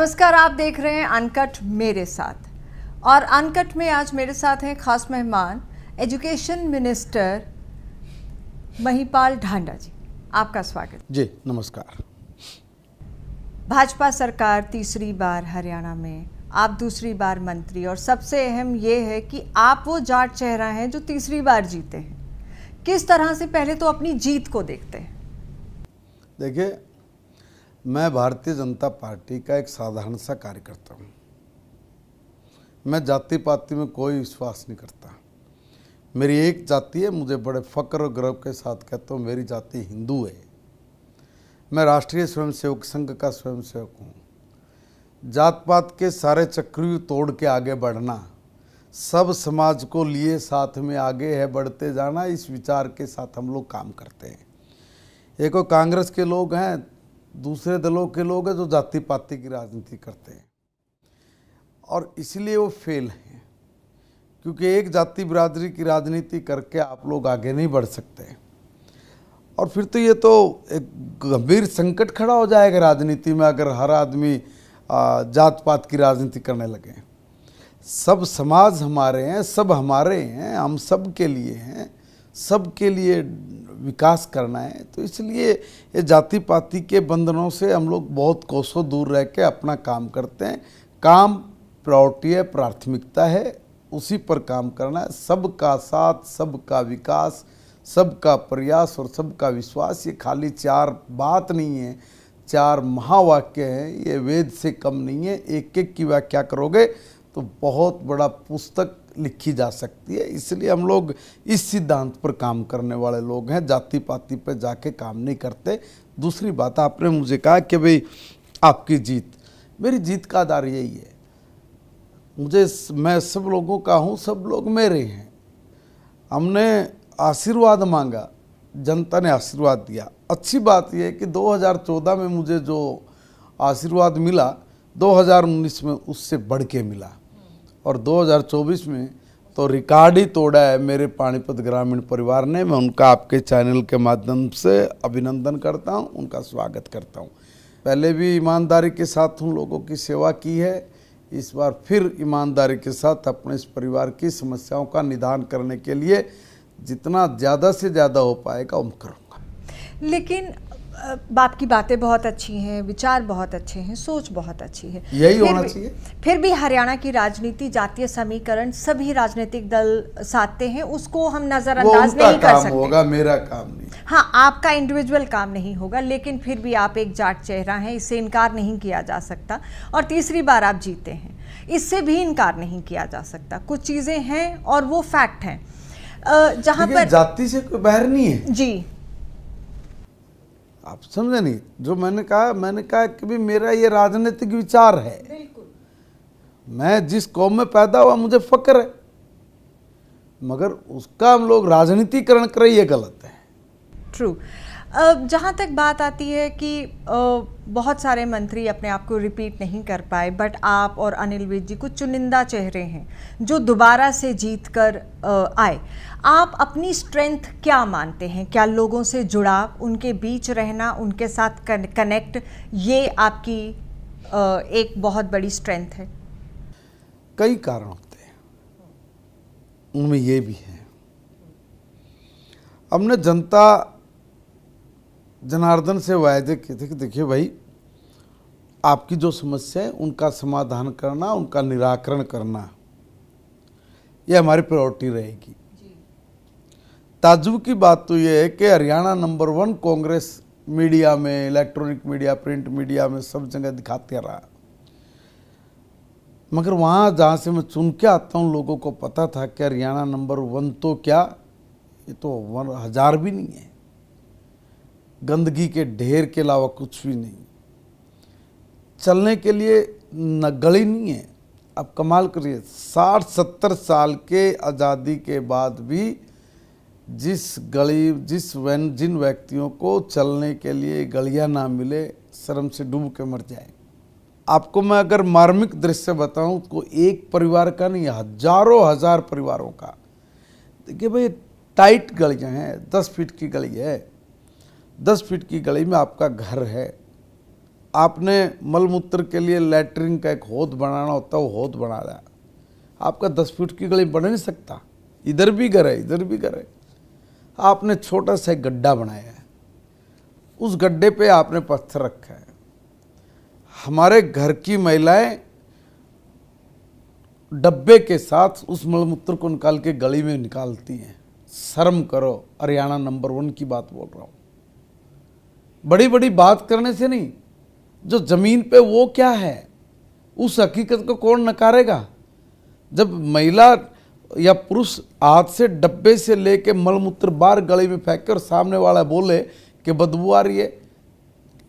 नमस्कार, आप देख रहे हैं अनकट मेरे साथ। और अनकट में आज मेरे साथ हैं खास मेहमान एजुकेशन मिनिस्टर महिपाल ढांडा जी। आपका स्वागत जी। नमस्कार। भाजपा सरकार तीसरी बार हरियाणा में, आप दूसरी बार मंत्री, और सबसे अहम ये है कि आप वो जाट चेहरा हैं जो तीसरी बार जीते हैं। किस तरह से पहले तो अपनी जीत को देखते हैं? देखिए, मैं भारतीय जनता पार्टी का एक साधारण सा कार्यकर्ता हूँ। मैं जाति पाति में कोई विश्वास नहीं करता। मेरी एक जाति है, मुझे बड़े फक्र और गर्व के साथ कहता हूँ मेरी जाति हिंदू है। मैं राष्ट्रीय स्वयंसेवक संघ का स्वयंसेवक हूँ। जात पात के सारे चक्रव्यूह तोड़ के आगे बढ़ना, सब समाज को लिए साथ में आगे है बढ़ते जाना, इस विचार के साथ हम लोग काम करते हैं। एक और कांग्रेस के लोग हैं, दूसरे दलों के लोग हैं जो जाति पाति की राजनीति करते हैं, और इसलिए वो फेल हैं। क्योंकि एक जाति बिरादरी की राजनीति करके आप लोग आगे नहीं बढ़ सकते, और फिर तो ये तो एक गंभीर संकट खड़ा हो जाएगा राजनीति में अगर हर आदमी जात पात की राजनीति करने लगे। सब समाज हमारे हैं, सब हमारे हैं, हम सब के लिए हैं, सबके लिए विकास करना है। तो इसलिए ये जाति पाति के बंधनों से हम लोग बहुत कोसों दूर रह के अपना काम करते हैं। काम प्रायोरिटी है, प्राथमिकता है, उसी पर काम करना है। सबका साथ, सबका विकास, सबका प्रयास और सबका विश्वास, ये खाली चार बात नहीं है, चार महावाक्य हैं। ये वेद से कम नहीं है। एक एक की व्याख्या करोगे तो बहुत बड़ा पुस्तक लिखी जा सकती है। इसलिए हम लोग इस सिद्धांत पर काम करने वाले लोग हैं, जाति पाति पर जाके काम नहीं करते। दूसरी बात, आपने मुझे कहा कि भाई आपकी जीत, मेरी जीत का आधार यही है। मैं सब लोगों का हूँ, सब लोग मेरे हैं। हमने आशीर्वाद मांगा, जनता ने आशीर्वाद दिया। अच्छी बात यह है कि 2014 में मुझे जो आशीर्वाद मिला, 2019 में उससे बढ़ के मिला, और 2024 में तो रिकॉर्ड ही तोड़ा है मेरे पानीपत ग्रामीण परिवार ने। मैं उनका आपके चैनल के माध्यम से अभिनंदन करता हूं, उनका स्वागत करता हूं। पहले भी ईमानदारी के साथ उन लोगों की सेवा की है, इस बार फिर ईमानदारी के साथ अपने इस परिवार की समस्याओं का निदान करने के लिए जितना ज़्यादा से ज़्यादा हो पाएगा वो करूँगा। लेकिन आपकी बातें बहुत अच्छी हैं, विचार बहुत अच्छे हैं, सोच बहुत अच्छी है, यही होना चाहिए। फिर भी हरियाणा की राजनीति, जातीय समीकरण सभी राजनीतिक दल साधते हैं, उसको हम नजरअंदाज नहीं कर सकते। होगा, मेरा काम नहीं। हाँ, आपका इंडिविजुअल काम नहीं होगा, लेकिन फिर भी आप एक जाट चेहरा हैं, इससे इनकार नहीं किया जा सकता। और तीसरी बार आप जीते हैं, इससे भी इनकार नहीं किया जा सकता। कुछ चीजें हैं और वो फैक्ट हैं जहां पर जाति से कोई बाहर नहीं है जी। आप समझे नहीं जो मैंने कहा कि भी मेरा ये राजनीतिक विचार है। बिल्कुल। मैं जिस कौम में पैदा हुआ मुझे फक्र है, मगर उसका हम लोग राजनीतिकरण करें, ये गलत है। ट्रू। जहाँ तक बात आती है कि बहुत सारे मंत्री अपने आप को रिपीट नहीं कर पाए, बट आप और अनिल विज जी कुछ चुनिंदा चेहरे हैं जो दोबारा से जीत कर आए। आप अपनी स्ट्रेंथ क्या मानते हैं? क्या लोगों से जुड़ाव, उनके बीच रहना, उनके साथ कनेक्ट, ये आपकी एक बहुत बड़ी स्ट्रेंथ है? कई कारण होते हैं, उनमें ये भी है। हमने जनता जनार्दन से वायदे किए थे कि देखिए भाई, आपकी जो समस्या है उनका समाधान करना, उनका निराकरण करना, ये हमारी प्रायोरिटी रहेगी। ताज्जुब की बात तो ये है कि हरियाणा नंबर 1 कांग्रेस मीडिया में, इलेक्ट्रॉनिक मीडिया, प्रिंट मीडिया में सब जगह दिखाते रहा, मगर वहाँ जहाँ से मैं चुन के आता हूँ लोगों को पता था कि हरियाणा नंबर 1 तो क्या, ये तो 1000 भी नहीं है। गंदगी के ढेर के अलावा कुछ भी नहीं, चलने के लिए न गली नहीं है। अब कमाल करिए, 60-70 साल के आज़ादी के बाद भी जिन व्यक्तियों को चलने के लिए गलियां ना मिले, शर्म से डूब के मर जाए। आपको मैं अगर मार्मिक दृश्य बताऊं तो एक परिवार का नहीं, हजारों हजार परिवारों का। देखिए भाई, टाइट गलियां हैं, 10 फीट की गली है, 10 फीट की गली में आपका घर है, आपने मलमूत्र के लिए लैट्रिन का एक हौद बनाना होता है, वो हौद बना रहा है। आपका 10 फीट की गली बन नहीं सकता, इधर भी घर है इधर भी घर है। आपने छोटा सा एक गड्ढा बनाया है, उस गड्ढे पे आपने पत्थर रखा है। हमारे घर की महिलाएं डब्बे के साथ उस मलमूत्र को निकाल के गली में निकालती हैं। शर्म करो, हरियाणा नंबर 1 की बात बोल रहा हूं। बड़ी बड़ी बात करने से नहीं, जो जमीन पे वो क्या है उस हकीकत को कौन नकारेगा। जब महिला या पुरुष हाथ से डब्बे से लेके मलमूत्र बाहर गली में फेंके और सामने वाला बोले कि बदबू आ रही है,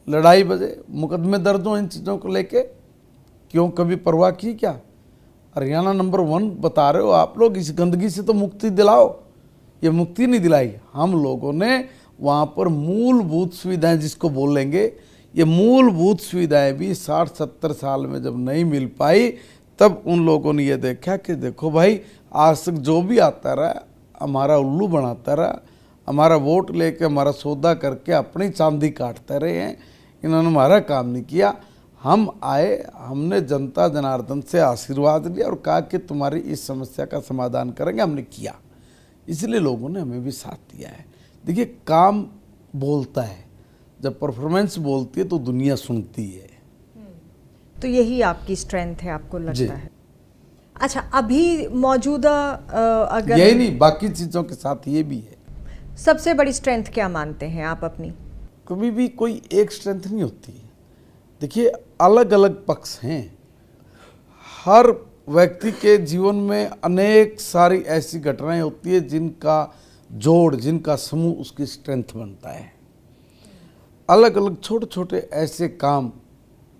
लड़ाई बजे, मुकदमे दर्ज हो इन चीज़ों को लेके, क्यों कभी परवाह की क्या। हरियाणा नंबर 1 बता रहे हो आप लोग, इस गंदगी से तो मुक्ति दिलाओ। ये मुक्ति नहीं दिलाई, हम लोगों ने वहाँ पर मूलभूत सुविधाएं जिसको बोलेंगे, ये मूलभूत सुविधाएं भी 60-70 साल में जब नहीं मिल पाई, तब उन लोगों ने ये देखा कि देखो भाई, आज तक जो भी आता रहा हमारा उल्लू बनाता रहा, हमारा वोट लेके हमारा सौदा करके अपनी चांदी काटते रहे हैं, इन्होंने हमारा काम नहीं किया। हम आए, हमने जनता जनार्दन से आशीर्वाद लिया और कहा कि तुम्हारी इस समस्या का समाधान करेंगे, हमने किया, इसलिए लोगों ने हमें भी साथ दिया है। देखिए, काम बोलता है, जब परफॉर्मेंस बोलती है तो दुनिया सुनती है। तो यही आपकी स्ट्रेंथ है, आपको लगता है। अच्छा, अभी मौजूदा अगर यही नहीं, बाकी चीज़ों के साथ ये भी है। सबसे बड़ी स्ट्रेंथ क्या मानते हैं आप अपनी? कभी भी कोई एक स्ट्रेंथ नहीं होती। देखिए, अलग अलग पक्ष हैं। हर व्यक्ति के जीवन में अनेक सारी ऐसी घटनाएं होती है जिनका जोड़, जिनका समूह उसकी स्ट्रेंथ बनता है। अलग अलग छोटे छोटे ऐसे काम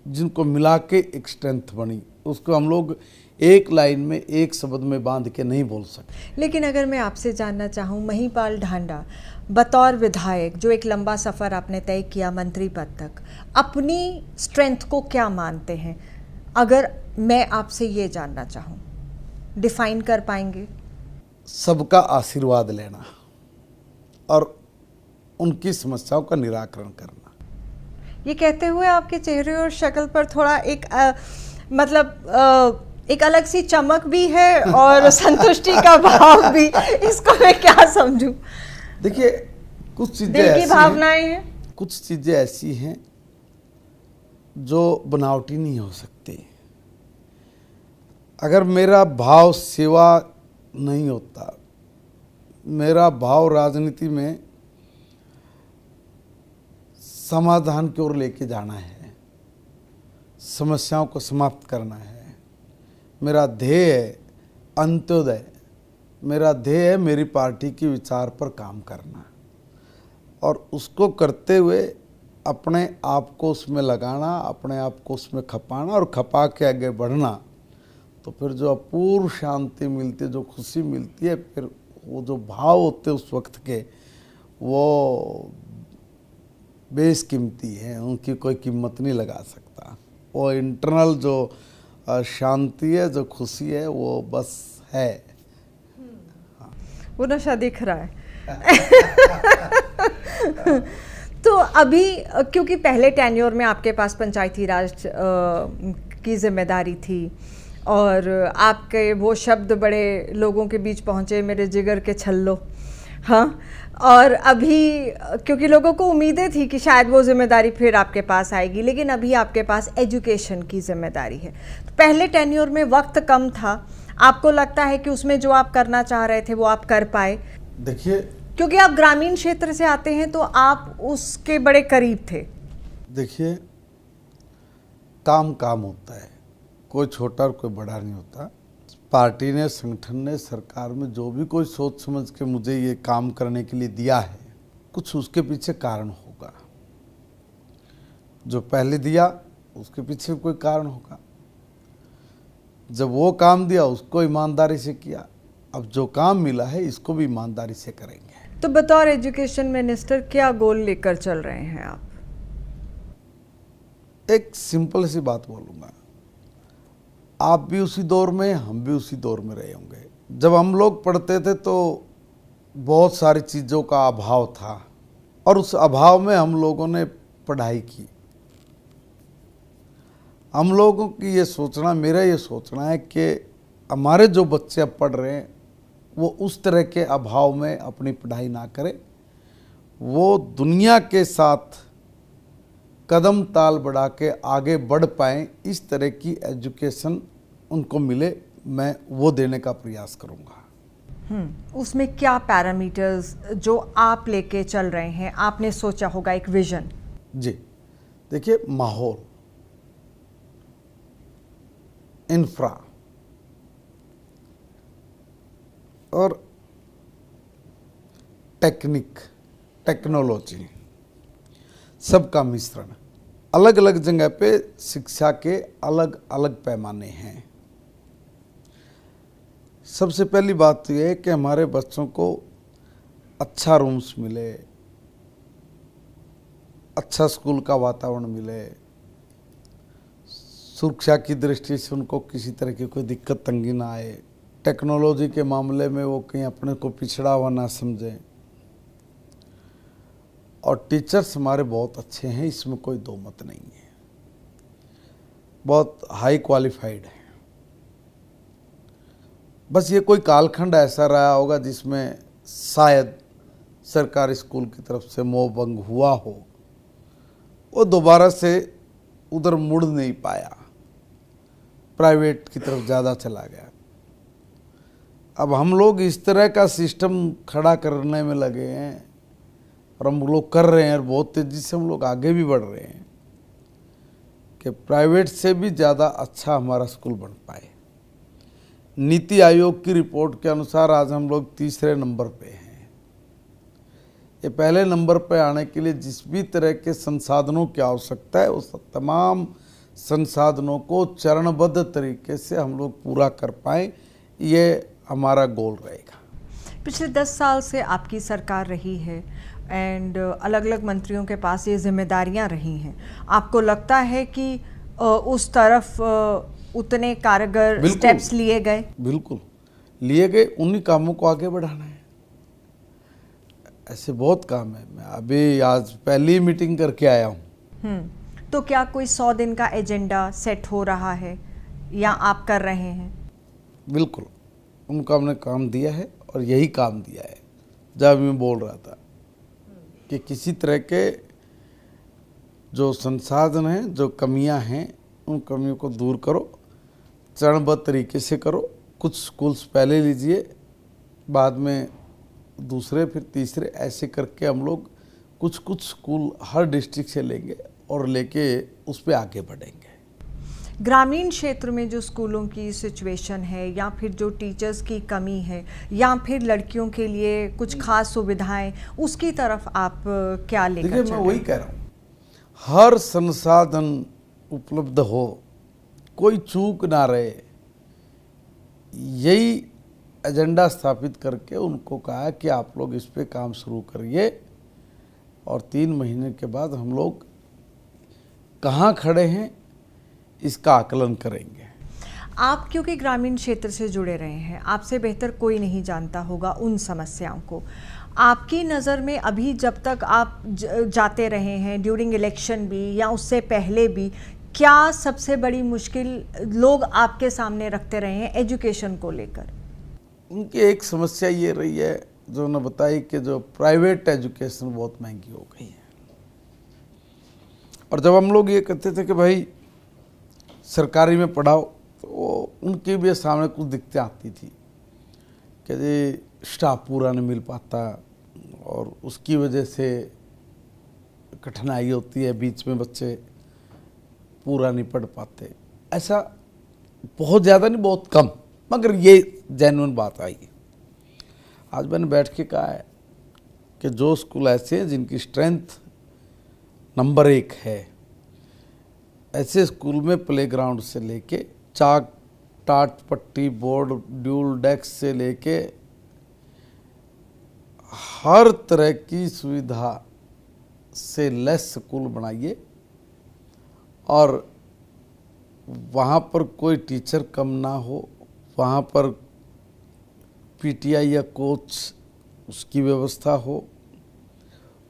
जिनको मिला के एक स्ट्रेंथ बनी, उसको हम लोग एक लाइन में, एक शब्द में बांध के नहीं बोल सकते। लेकिन अगर मैं आपसे जानना चाहूँ, महिपाल ढांडा बतौर विधायक, जो एक लंबा सफ़र आपने तय किया मंत्री पद तक, अपनी स्ट्रेंथ को क्या मानते हैं? अगर मैं आपसे ये जानना चाहूँ, डिफाइन कर पाएंगे? सबका आशीर्वाद लेना और उनकी समस्याओं का निराकरण करना। ये कहते हुए आपके चेहरे और शक्ल पर थोड़ा एक एक अलग सी चमक भी है और संतुष्टि का भाव भी। इसको मैं क्या समझूं? देखिए, कुछ चीजें दिल की भावनाएं हैं, कुछ चीजें ऐसी हैं जो बनावटी नहीं हो सकती। अगर मेरा भाव सेवा नहीं होता, मेरा भाव राजनीति में समाधान की ओर लेके जाना है, समस्याओं को समाप्त करना है, मेरा ध्येय है अंत्योदय, मेरा ध्येय है मेरी पार्टी की विचार पर काम करना, और उसको करते हुए अपने आप को उसमें लगाना, अपने आप को उसमें खपाना और खपा के आगे बढ़ना, तो फिर जो अपूर्व शांति मिलती है, जो खुशी मिलती है, फिर वो जो भाव होते हैं उस वक्त के, वो बेशकीमती है, उनकी कोई कीमत नहीं लगा सकता। वो इंटरनल जो शांति है, जो खुशी है, वो बस है। वो नशा दिख रहा है। तो अभी क्योंकि पहले टेन्योर में आपके पास पंचायती राज की जिम्मेदारी थी और आपके वो शब्द बड़े लोगों के बीच पहुँचे, मेरे जिगर के छल्लो, हाँ, और अभी क्योंकि लोगों को उम्मीदें थी कि शायद वो जिम्मेदारी फिर आपके पास आएगी, लेकिन अभी आपके पास एजुकेशन की जिम्मेदारी है। तो पहले टेन्योर में वक्त कम था, आपको लगता है कि उसमें जो आप करना चाह रहे थे वो आप कर पाए? देखिए, क्योंकि आप ग्रामीण क्षेत्र से आते हैं तो आप उसके बड़े करीब थे। देखिए, काम काम होता है, कोई छोटा और कोई बड़ा नहीं होता। पार्टी ने, संगठन ने, सरकार में जो भी कोई सोच समझ के मुझे ये काम करने के लिए दिया है, कुछ उसके पीछे कारण होगा। जो पहले दिया उसके पीछे कोई कारण होगा। जब वो काम दिया उसको ईमानदारी से किया, अब जो काम मिला है इसको भी ईमानदारी से करेंगे। तो बतौर एजुकेशन मिनिस्टर क्या गोल लेकर चल रहे हैं आप? एक सिंपल सी बात बोलूँगा, आप भी उसी दौर में, हम भी उसी दौर में रहे होंगे। जब हम लोग पढ़ते थे तो बहुत सारी चीज़ों का अभाव था और उस अभाव में हम लोगों ने पढ़ाई की। हम लोगों की ये सोचना, मेरा ये सोचना है कि हमारे जो बच्चे अब पढ़ रहे हैं वो उस तरह के अभाव में अपनी पढ़ाई ना करें, वो दुनिया के साथ कदम ताल बढ़ा के आगे बढ़ पाएँ, इस तरह की एजुकेशन उनको मिले, मैं वो देने का प्रयास करूँगा। उसमें क्या पैरामीटर्स जो आप लेके चल रहे हैं, आपने सोचा होगा एक विजन? जी देखिए, माहौल, इंफ्रा और टेक्नोलॉजी सबका मिश्रण। अलग अलग जगह पे शिक्षा के अलग अलग पैमाने हैं। सबसे पहली बात तो यह है कि हमारे बच्चों को अच्छा रूम्स मिले, अच्छा स्कूल का वातावरण मिले, सुरक्षा की दृष्टि से उनको किसी तरह की कोई दिक्कत तंगी ना आए, टेक्नोलॉजी के मामले में वो कहीं अपने को पिछड़ा हुआ ना समझें, और टीचर्स हमारे बहुत अच्छे हैं, इसमें कोई दो मत नहीं है, बहुत हाई क्वालिफाइड है। बस ये कोई कालखंड ऐसा रहा होगा जिसमें शायद सरकारी स्कूल की तरफ से मोह भंग हुआ हो, वो दोबारा से उधर मुड़ नहीं पाया, प्राइवेट की तरफ ज़्यादा चला गया। अब हम लोग इस तरह का सिस्टम खड़ा करने में लगे हैं और हम लोग कर रहे हैं, और बहुत तेज़ी से हम लोग आगे भी बढ़ रहे हैं कि प्राइवेट से भी ज़्यादा अच्छा हमारा स्कूल बन पाए। नीति आयोग की रिपोर्ट के अनुसार आज हम लोग तीसरे नंबर पे हैं। ये पहले नंबर पे आने के लिए जिस भी तरह के संसाधनों की आवश्यकता है, उस तमाम संसाधनों को चरणबद्ध तरीके से हम लोग पूरा कर पाएँ, ये हमारा गोल रहेगा। पिछले 10 साल से आपकी सरकार रही है एंड अलग अलग मंत्रियों के पास ये जिम्मेदारियां रही हैं। आपको लगता है कि उस तरफ उतने कारगर स्टेप्स लिए गए? बिल्कुल लिए गए, उन्हीं कामों को आगे बढ़ाना है। ऐसे बहुत काम है। मैं अभी आज पहली मीटिंग करके आया हूँ। तो क्या कोई 100 दिन का एजेंडा सेट हो रहा है या आप कर रहे हैं? बिल्कुल, उनको हमने काम दिया है और यही काम दिया है। जब मैं बोल रहा था कि किसी तरह के जो संसाधन हैं, जो कमियां हैं, उन कमियों को दूर करो, चरणबद्ध तरीके से करो। कुछ स्कूल्स पहले लीजिए, बाद में दूसरे, फिर तीसरे, ऐसे करके हम लोग कुछ कुछ स्कूल हर डिस्ट्रिक्ट से लेंगे और लेके उस पर आगे बढ़ेंगे। ग्रामीण क्षेत्र में जो स्कूलों की सिचुएशन है, या फिर जो टीचर्स की कमी है, या फिर लड़कियों के लिए कुछ खास सुविधाएं, उसकी तरफ आप क्या लेकर चल रहे हैं? देखिए, मैं वही कह रहा हूँ, हर संसाधन उपलब्ध हो, कोई चूक ना रहे, यही एजेंडा स्थापित करके उनको कहा कि आप लोग इस पे काम शुरू करिए, और 3 महीने के बाद हम लोग कहाँ खड़े हैं इसका आकलन करेंगे। आप क्योंकि ग्रामीण क्षेत्र से जुड़े रहे हैं, आपसे बेहतर कोई नहीं जानता होगा उन समस्याओं को। आपकी नज़र में अभी जब तक आप जाते रहे हैं, ड्यूरिंग इलेक्शन भी या उससे पहले भी, क्या सबसे बड़ी मुश्किल लोग आपके सामने रखते रहे हैं एजुकेशन को लेकर? उनकी एक समस्या ये रही है जो उन्होंने बताई कि जो प्राइवेट एजुकेशन बहुत महंगी हो गई है। और जब हम लोग ये कहते थे कि भाई सरकारी में पढ़ाओ, तो उनके भी सामने कुछ दिक्कतें आती थी कि जी स्टाफ पूरा नहीं मिल पाता और उसकी वजह से कठिनाई होती है, बीच में बच्चे पूरा नहीं पढ़ पाते। ऐसा बहुत ज़्यादा नहीं, बहुत कम, मगर ये जेन्युइन बात आई। आज मैंने बैठ के कहा है कि जो स्कूल ऐसे हैं जिनकी स्ट्रेंथ नंबर 1 है, ऐसे स्कूल में प्लेग्राउंड से लेके चाक, टाट, पट्टी, बोर्ड, ड्यूल डेस्क से लेके हर तरह की सुविधा से लेस स्कूल बनाइए, और वहाँ पर कोई टीचर कम ना हो, वहाँ पर पीटीआई या कोच उसकी व्यवस्था हो,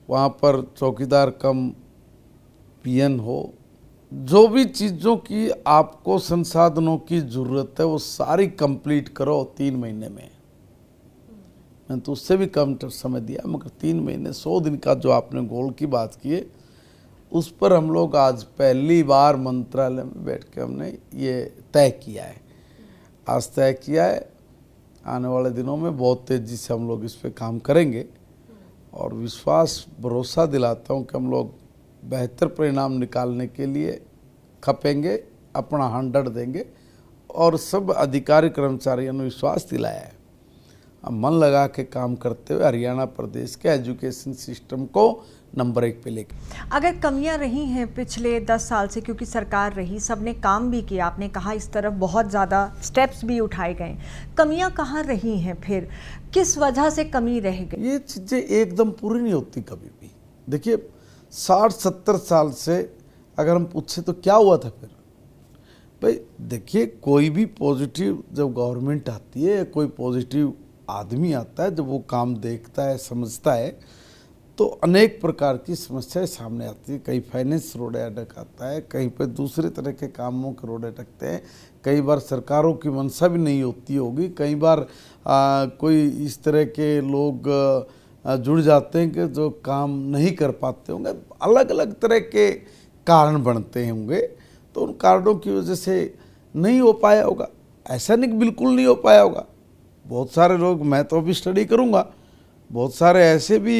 वहाँ पर चौकीदार कम पीएन हो, जो भी चीज़ों की आपको संसाधनों की ज़रूरत है वो सारी कंप्लीट करो 3 महीने में। मैंने तो उससे भी कम समय दिया, मगर 3 महीने 100 दिन का जो आपने गोल की बात की है, उस पर हम लोग आज पहली बार मंत्रालय में बैठ के हमने ये तय किया है। आज तय किया है, आने वाले दिनों में बहुत तेज़ी से हम लोग इस पर काम करेंगे और विश्वास भरोसा दिलाता हूँ कि हम लोग बेहतर परिणाम निकालने के लिए खपेंगे, अपना 100 देंगे और सब अधिकारी कर्मचारियों ने विश्वास दिलाया है। हम मन लगा के काम करते हुए हरियाणा प्रदेश के एजुकेशन सिस्टम को नंबर 1 पे लेके। अगर कमियां रही हैं पिछले 10 साल से, क्योंकि सरकार रही, सबने काम भी किया, आपने कहा इस तरफ बहुत ज़्यादा स्टेप्स भी उठाए गए, कमियां कहाँ रही हैं फिर, किस वजह से कमी रह गई? ये चीज़ें एकदम पूरी नहीं होती कभी भी। देखिए 60-70 साल से अगर हम पूछे तो क्या हुआ था फिर भाई, देखिए कोई भी पॉजिटिव जब गवर्नमेंट आती है, कोई पॉजिटिव आदमी आता है, जब वो काम देखता है, समझता है, तो अनेक प्रकार की समस्याएं सामने आती है। कहीं फाइनेंस रोड अटक आता है, कहीं पे दूसरे तरह के कामों के रोड अटकते हैं, कई बार सरकारों की मंशा भी नहीं होती होगी, कई बार कोई इस तरह के लोग जुड़ जाते हैं कि जो काम नहीं कर पाते होंगे, अलग अलग तरह के कारण बनते होंगे, तो उन कारणों की वजह से नहीं हो पाया होगा। ऐसा नहीं कि बिल्कुल नहीं हो पाया होगा। बहुत सारे लोग, मैं तो अभी स्टडी करूँगा, बहुत सारे ऐसे भी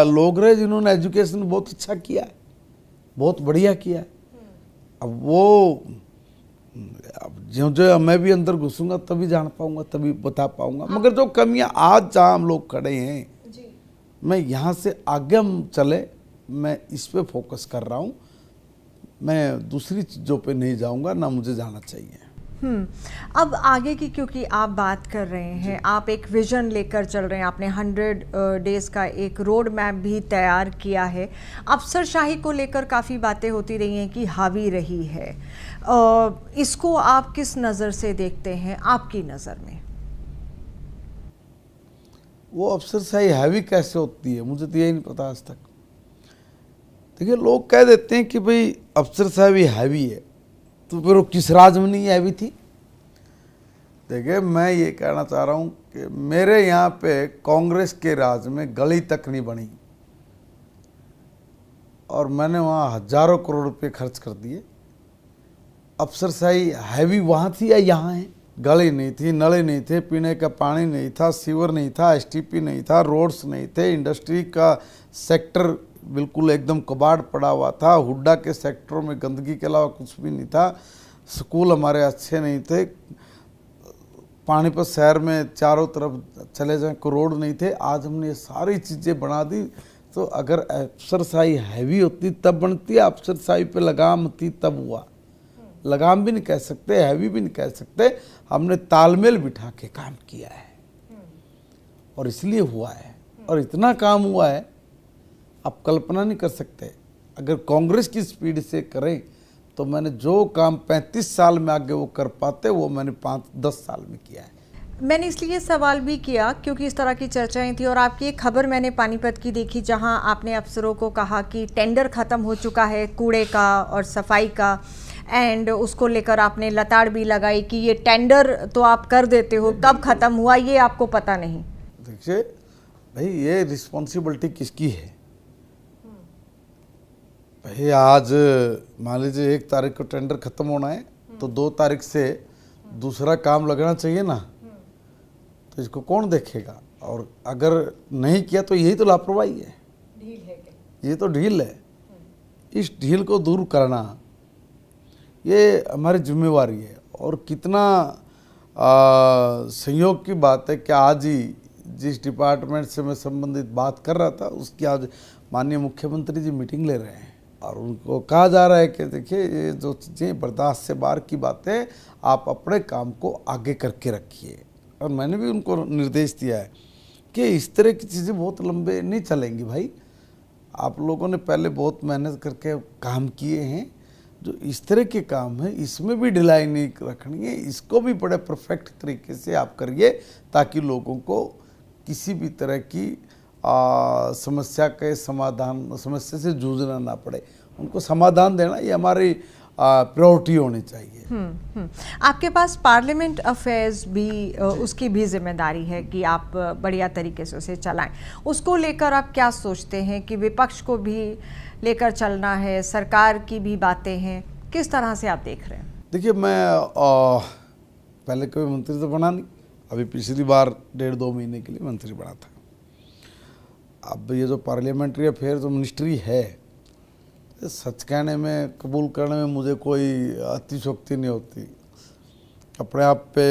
लोग रहे जिन्होंने एजुकेशन बहुत अच्छा किया है, बहुत बढ़िया किया है। अब वो जो मैं भी अंदर घुसूंगा तभी जान पाऊंगा, तभी बता पाऊंगा। मगर जो कमियां आज जहाँ हम लोग खड़े हैं, मैं यहाँ से आगे हम चले, मैं इस पे फोकस कर रहा हूँ, मैं दूसरी चीज़ों पे नहीं जाऊँगा, ना मुझे जाना चाहिए। अब आगे की क्योंकि आप बात कर रहे हैं, आप एक विजन लेकर चल रहे हैं, आपने 100 डेज का एक रोड मैप भी तैयार किया है। अफसरशाही को लेकर काफ़ी बातें होती रही हैं कि हावी रही है, इसको आप किस नज़र से देखते हैं, आपकी नज़र में? वो अफसरशाही हैवी कैसे होती है, मुझे तो यही नहीं पता आज तक। देखिए लोग कह देते हैं कि भाई अफसरशाही हैवी है, तो फिर वो किस राज में नहीं हैवी थी? देखिए मैं ये कहना चाह रहा हूँ कि मेरे यहाँ पे कांग्रेस के राज में गली तक नहीं बनी और मैंने वहाँ हजारों करोड़ रुपए खर्च कर दिए। अफसरशाही हैवी वहाँ थी या यहाँ है? गली नहीं थी, नले नहीं थे, पीने का पानी नहीं था, सीवर नहीं था, एसटीपी नहीं था, रोड्स नहीं थे, इंडस्ट्री का सेक्टर बिल्कुल एकदम कबाड़ पड़ा हुआ था, हुड्डा के सेक्टरों में गंदगी के अलावा कुछ भी नहीं था, स्कूल हमारे अच्छे नहीं थे, पानीपत शहर में चारों तरफ चले जाएं को रोड नहीं थे। आज हमने ये सारी चीज़ें बना दी। तो अगर अफसरशाही हैवी होती तब बनती है, अफसरशाही पे लगाम होती तब हुआ। लगाम भी नहीं कह सकते, हैवी भी नहीं कह सकते, हमने तालमेल बिठा के काम किया है और इसलिए हुआ है। और इतना काम हुआ है आप कल्पना नहीं कर सकते। अगर कांग्रेस की स्पीड से करें तो मैंने जो काम 35 साल में आगे वो कर पाते, वो मैंने 5-10 साल में किया है। मैंने इसलिए सवाल भी किया क्योंकि इस तरह की चर्चाएं थी और आपकी एक खबर मैंने पानीपत की देखी जहां आपने अफसरों को कहा कि टेंडर ख़त्म हो चुका है कूड़े का और सफाई का, एंड उसको लेकर आपने लताड़ भी लगाई कि ये टेंडर तो आप कर देते हो, कब ख़त्म हुआ ये आपको पता नहीं। देखिए भाई, ये रिस्पॉन्सिबिलिटी किसकी है? भाई आज मान लीजिए 1 तारीख को टेंडर खत्म होना है तो 2 तारीख से दूसरा काम लगना चाहिए ना, तो इसको कौन देखेगा? और अगर नहीं किया तो यही तो लापरवाही है, ढील है ये तो ढील है। इस ढील को दूर करना ये हमारी जिम्मेवारी है। और कितना संयोग की बात है कि आज ही जिस डिपार्टमेंट से मैं संबंधित बात कर रहा था उसकी आज माननीय मुख्यमंत्री जी मीटिंग ले रहे हैं और उनको कहा जा रहा है कि देखिए ये जो चीज़ें बर्दाश्त से बाहर की बातें, आप अपने काम को आगे करके रखिए। और मैंने भी उनको निर्देश दिया है कि इस तरह की चीज़ें बहुत लंबे नहीं चलेंगी भाई। आप लोगों ने पहले बहुत मेहनत करके काम किए हैं, जो इस तरह के काम है इसमें भी ढिलाई नहीं रखनी है, इसको भी बड़े परफेक्ट तरीके से आप करिए ताकि लोगों को किसी भी तरह की समस्या के समाधान, समस्या से जूझना ना पड़े, उनको समाधान देना ये हमारी प्रायोरिटी होनी चाहिए। आपके पास पार्लियामेंट अफेयर्स भी उसकी भी जिम्मेदारी है कि आप बढ़िया तरीके से उसे चलाएं। उसको लेकर आप क्या सोचते हैं कि विपक्ष को भी लेकर चलना है, सरकार की भी बातें हैं, किस तरह से आप देख रहे हैं? देखिए, मैं पहले कभी मंत्री तो बना नहीं, अभी पिछली बार 1.5-2 महीने के लिए मंत्री बना था। अब ये जो पार्लियामेंट्री अफेयर जो मिनिस्ट्री है, सच कहने में, कबूल करने में मुझे कोई अतिशोक्ति नहीं होती, अपने आप पे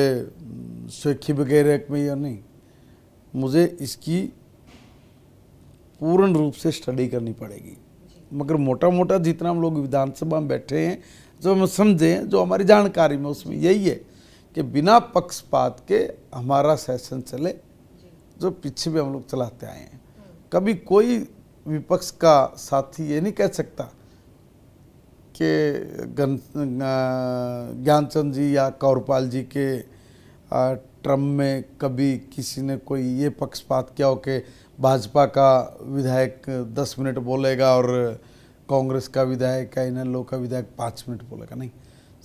शौखी वगैरह में या नहीं, मुझे इसकी पूर्ण रूप से स्टडी करनी पड़ेगी। मगर मोटा मोटा जितना हम लोग विधानसभा में बैठे हैं, जो हम समझें, जो हमारी जानकारी में, उसमें यही है कि बिना पक्षपात के हमारा सेशन चले, जो पीछे भी हम लोग चलाते आए हैं। कभी कोई विपक्ष का साथी ये नहीं कह सकता कि ज्ञानचंद जी या कौरपाल जी के ट्रम में कभी किसी ने कोई ये पक्षपात किया हो कि भाजपा का विधायक 10 मिनट बोलेगा और कांग्रेस का विधायक या इनेलो का विधायक 5 मिनट बोलेगा। नहीं,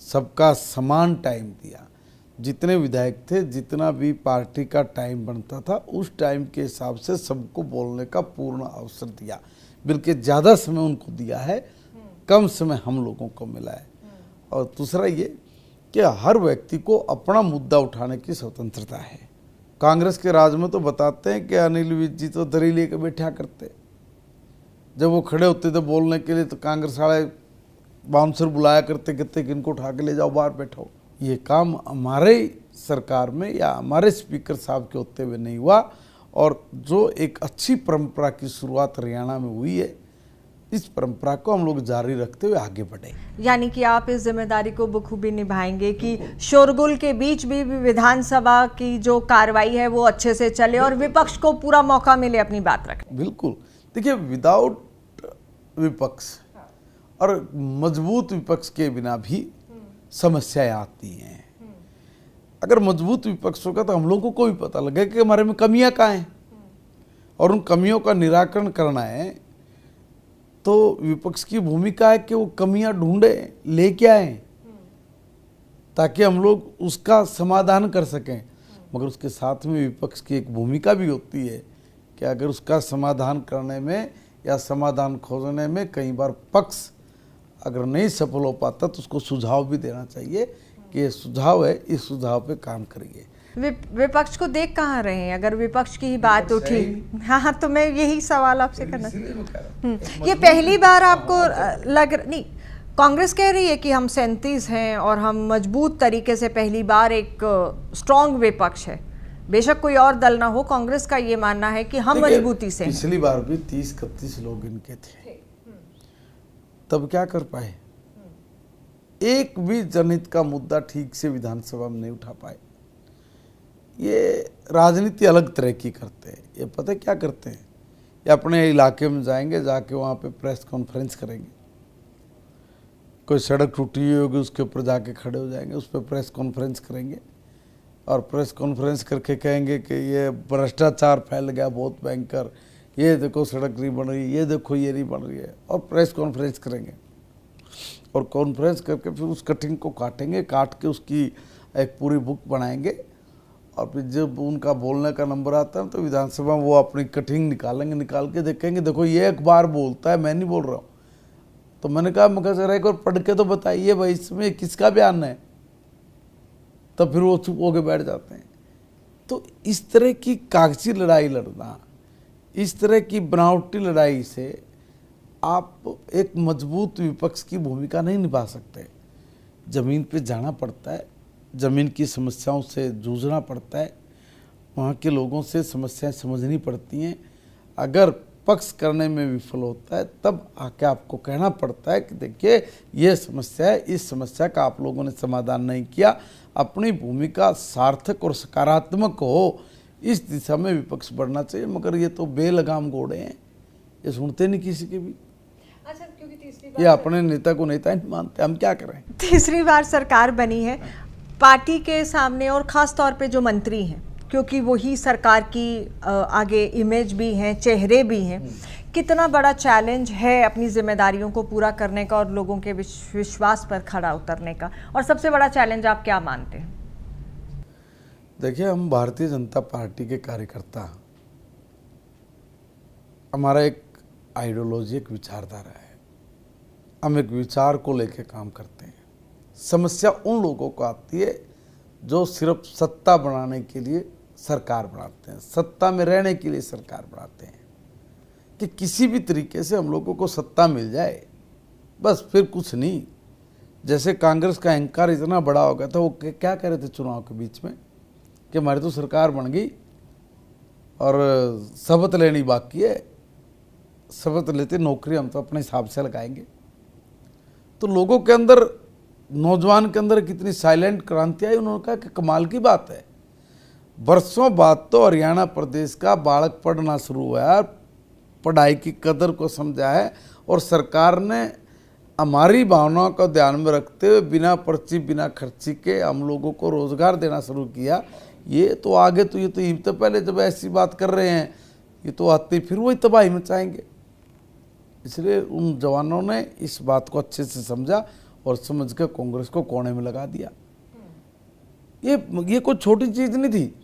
सबका समान टाइम दिया। जितने विधायक थे, जितना भी पार्टी का टाइम बनता था, उस टाइम के हिसाब से सबको बोलने का पूर्ण अवसर दिया। बल्कि ज़्यादा समय उनको दिया है, कम समय हम लोगों को मिला है। और दूसरा ये कि हर व्यक्ति को अपना मुद्दा उठाने की स्वतंत्रता है। कांग्रेस के राज में तो बताते हैं कि अनिल विज जी तो दरी लेकर बैठा करते, जब वो खड़े होते थे बोलने के लिए तो कांग्रेस वाले बाउंसर बुलाया करते, कहते कि इनको उठा के ले जाओ, बाहर बैठो। ये काम हमारे सरकार में या हमारे स्पीकर साहब के होते हुए नहीं हुआ। और जो एक अच्छी परंपरा की शुरुआत हरियाणा में हुई है, इस परंपरा को हम लोग जारी रखते हुए आगे बढ़े। यानी कि आप इस जिम्मेदारी को बखूबी निभाएंगे कि शोरगुल के बीच भी विधानसभा की जो कार्रवाई है वो अच्छे से चले और विपक्ष को पूरा मौका मिले अपनी बात रखने। बिल्कुल। देखिए, विदाउट विपक्ष और मजबूत विपक्ष के बिना भी समस्याएं आती हैं। अगर मजबूत विपक्ष होगा तो हम लोगों को भी पता लगे कि हमारे में कमियां कहाँ हैं और उन कमियों का निराकरण करना है। तो विपक्ष की भूमिका है कि वो कमियां ढूंढे, लेके आए, ताकि हम लोग उसका समाधान कर सकें। मगर उसके साथ में विपक्ष की एक भूमिका भी होती है कि अगर उसका समाधान करने में या समाधान खोजने में कई बार पक्ष अगर नहीं सफल हो पाता तो उसको सुझाव भी देना चाहिए कि ये सुझाव है, इस सुझाव पे काम करिए। विपक्ष को देख कहाँ रहे हैं? अगर विपक्ष की ही बात उठी, हाँ, तो मैं यही सवाल आपसे करना। ये पहली बार आपको नहीं, कांग्रेस कह रही है कि हम 37 हैं और हम मजबूत तरीके से, पहली बार एक स्ट्रॉन्ग विपक्ष है। बेशक कोई और दल ना हो, कांग्रेस का ये मानना है कि हम मजबूती से। पिछली बार भी 30-31 लोग इनके थे, तब क्या कर पाए? एक भी जनहित का मुद्दा ठीक से विधानसभा में नहीं उठा पाए। ये राजनीति अलग तरह की करते हैं। ये पता है क्या करते हैं? ये अपने इलाके में जाएंगे, जाके वहाँ पे प्रेस कॉन्फ्रेंस करेंगे। कोई सड़क टूटी हुई होगी, उसके ऊपर जाके खड़े हो जाएंगे, उस पर प्रेस कॉन्फ्रेंस करेंगे और प्रेस कॉन्फ्रेंस करके कहेंगे कि ये भ्रष्टाचार फैल गया बहुत भयंकर, ये देखो सड़क नहीं बन रही, ये देखो ये नहीं बन रही है, और प्रेस कॉन्फ्रेंस करेंगे। और कॉन्फ्रेंस करके फिर उस कटिंग को काटेंगे, काट के उसकी एक पूरी बुक बनाएंगे। और फिर जब उनका बोलने का नंबर आता है तो विधानसभा में वो अपनी कटिंग निकालेंगे, निकाल के देखेंगे, देखो ये अखबार बोलता है, मैं नहीं बोल रहा हूँ। तो मैंने कहा, मगर जरा एक बार पढ़ के तो बताइए भाई, इसमें किसका बयान है? तब फिर वो चुप होकर बैठ जाते हैं। तो इस तरह की कागजी लड़ाई लड़ना, इस तरह की बनावटी लड़ाई से आप एक मजबूत विपक्ष की भूमिका नहीं निभा सकते। ज़मीन पे जाना पड़ता है, ज़मीन की समस्याओं से जूझना पड़ता है, वहाँ के लोगों से समस्याएं समझनी पड़ती हैं। अगर पक्ष करने में विफल होता है तब आके आपको कहना पड़ता है कि देखिए ये समस्या है, इस समस्या का आप लोगों ने समाधान नहीं किया। अपनी भूमिका सार्थक और सकारात्मक हो, इस दिशा में विपक्ष बढ़ना चाहिए। मगर ये तो बेलगाम घोड़े हैं, ये सुनते नहीं किसी के भी। अच्छा, क्योंकि तीसरी बार ये अपने नेता को नेता नहीं मानते, हम क्या करें? तीसरी बार सरकार बनी है, पार्टी के सामने और ख़ास तौर पे जो मंत्री हैं, क्योंकि वही सरकार की आगे इमेज भी हैं, चेहरे भी हैं। कितना बड़ा चैलेंज है अपनी जिम्मेदारियों को पूरा करने का और लोगों के विश्वास पर खड़ा उतरने का, और सबसे बड़ा चैलेंज आप क्या मानते हैं? देखिए, हम भारतीय जनता पार्टी के कार्यकर्ता, हमारा एक आइडियोलॉजी, एक विचारधारा है। हम एक विचार को लेकर काम करते हैं। समस्या उन लोगों को आती है जो सिर्फ सत्ता बनाने के लिए सरकार बनाते हैं, सत्ता में रहने के लिए सरकार बनाते हैं, कि किसी भी तरीके से हम लोगों को सत्ता मिल जाए, बस, फिर कुछ नहीं। जैसे कांग्रेस का अहंकार इतना बड़ा हो गया था, वो क्या कह रहे थे चुनाव के बीच में कि हमारी तो सरकार बन गई और शपथ लेनी बाकी है, शपथ लेते नौकरी हम तो अपने हिसाब से लगाएंगे। तो लोगों के अंदर, नौजवान के अंदर कितनी साइलेंट क्रांति आई। उन्होंने कहा कि कमाल की बात है, बरसों बाद तो हरियाणा प्रदेश का बालक पढ़ना शुरू हुआ है, पढ़ाई की कदर को समझा है, और सरकार ने हमारी भावनाओं को ध्यान में रखते हुए बिना पर्ची बिना खर्ची के हम लोगों को रोजगार देना शुरू किया। ये तो आगे तो ये तो पहले जब ऐसी बात कर रहे हैं, ये तो आते फिर वही तबाही मचाएंगे। इसलिए उन जवानों ने इस बात को अच्छे से समझा और समझ कर कांग्रेस को कोने में लगा दिया। ये कोई छोटी चीज नहीं थी।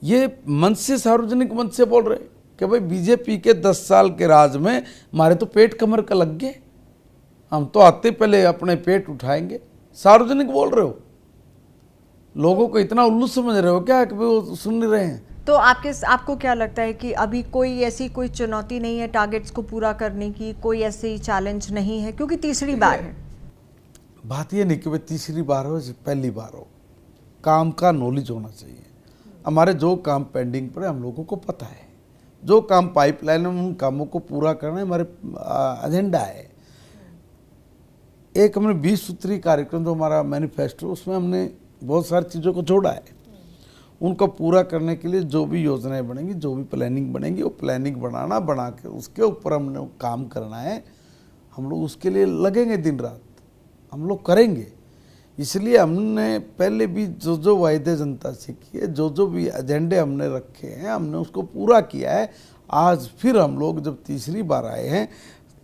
ये मंच से, सार्वजनिक मंच से बोल रहे कि भाई बीजेपी के 10 साल के राज में हमारे तो पेट कमर का लग गए, हम तो आते पहले अपने पेट उठाएंगे। सार्वजनिक बोल रहे हो, लोगों को इतना उल्लू समझ रहे हो क्या कि वो सुन नहीं रहे हैं? तो आपको क्या लगता है कि अभी कोई चुनौती नहीं है टारगेट्स को पूरा करने की, कोई ऐसी चैलेंज नहीं है, क्योंकि तीसरी बार है? बात ये नहीं कि भाई तीसरी बार हो, पहली बार हो, काम का नॉलेज होना चाहिए। हमारे जो काम पेंडिंग पर है हम लोगों को पता है, जो काम पाइपलाइन में, उन कामों को पूरा करना हमारे एजेंडा है। एक हमने 20 सूत्री कार्यक्रम जो हमारा मैनिफेस्टो, उसमें हमने बहुत सारी चीज़ों को जोड़ा है। उनको पूरा करने के लिए जो भी योजनाएं बनेंगी, जो भी प्लानिंग बनेगी, वो प्लानिंग बना के उसके ऊपर हमने काम करना है। हम लोग उसके लिए लगेंगे, दिन रात हम लोग करेंगे। इसलिए हमने पहले भी जो वायदे जनता से किए, जो भी एजेंडे हमने रखे हैं, हमने उसको पूरा किया है। आज फिर हम लोग जब तीसरी बार आए हैं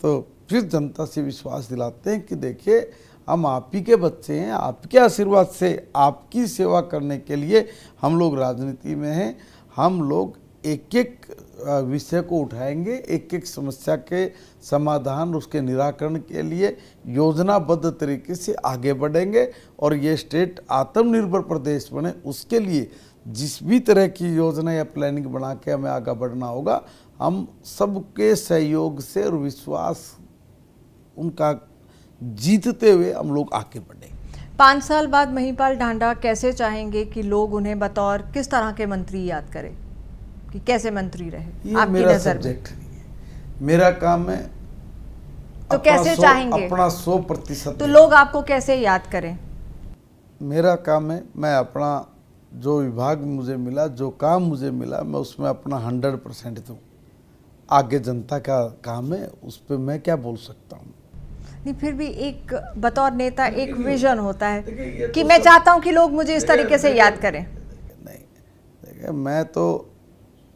तो फिर जनता से विश्वास दिलाते हैं कि देखिए, हम आप ही के बच्चे हैं, आपके आशीर्वाद से, आपकी सेवा करने के लिए हम लोग राजनीति में हैं। हम लोग एक एक विषय को उठाएंगे, एक एक समस्या के समाधान, उसके निराकरण के लिए योजनाबद्ध तरीके से आगे बढ़ेंगे, और ये स्टेट आत्मनिर्भर प्रदेश बने, उसके लिए जिस भी तरह की योजना या प्लानिंग बना के हमें आगे बढ़ना होगा, हम सबके सहयोग से और विश्वास उनका जीतते हुए हम लोग आगे बढ़े। 5 साल बाद महिपाल ढांडा कैसे चाहेंगे कि लोग उन्हें बतौर किस तरह के मंत्री याद करें, कि कैसे मंत्री रहे? ये मेरा सब्जेक्ट नहीं है, मेरा काम है। तो कैसे चाहेंगे? अपना 100%। तो लोग आपको कैसे याद करें? मेरा काम है, मैं अपना जो विभाग मुझे मिला, जो काम मुझे मिला, मैं उसमें अपना 100% दूँ। आगे जनता का काम है, उस पर मैं क्या बोल सकता हूँ? नहीं, फिर भी एक बतौर नेता एक विजन होता है कि मैं चाहता हूं कि लोग मुझे इस तरीके से याद करें। नहीं, देखिए, मैं तो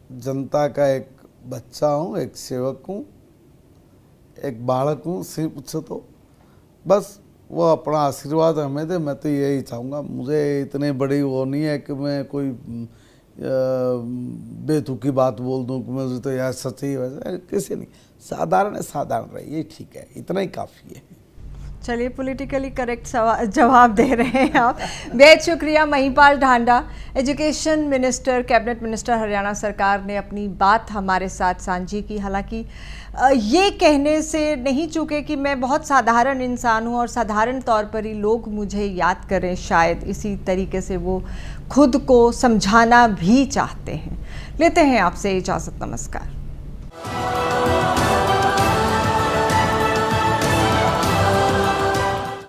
जनता का एक बच्चा हूं, एक सेवक हूं, एक बालक हूं, सिर्फ पूछो तो बस वो अपना आशीर्वाद हमें दे। मैं तो यही चाहूँगा। मुझे इतने बड़ी वो नहीं है कि मैं कोई बेतुकी बात बोल दूं कि मुझे तो यार सच ही, वैसे किसी नहीं, साधारण है, साधारण रहे, ये ठीक है, इतना ही काफ़ी है। चलिए, पॉलिटिकली करेक्ट जवाब दे रहे हैं आप। बेहद शुक्रिया। Mahipal Dhanda, education minister, cabinet minister, Haryana सरकार ने अपनी बात हमारे साथ साझी की। हालांकि ये कहने से नहीं चूके कि मैं बहुत साधारण इंसान हूँ और साधारण तौर पर ही लोग मुझे याद करें, शायद इसी तरीके से वो खुद को समझाना भी चाहते हैं। लेते हैं आपसे इजाज़त। नमस्कार।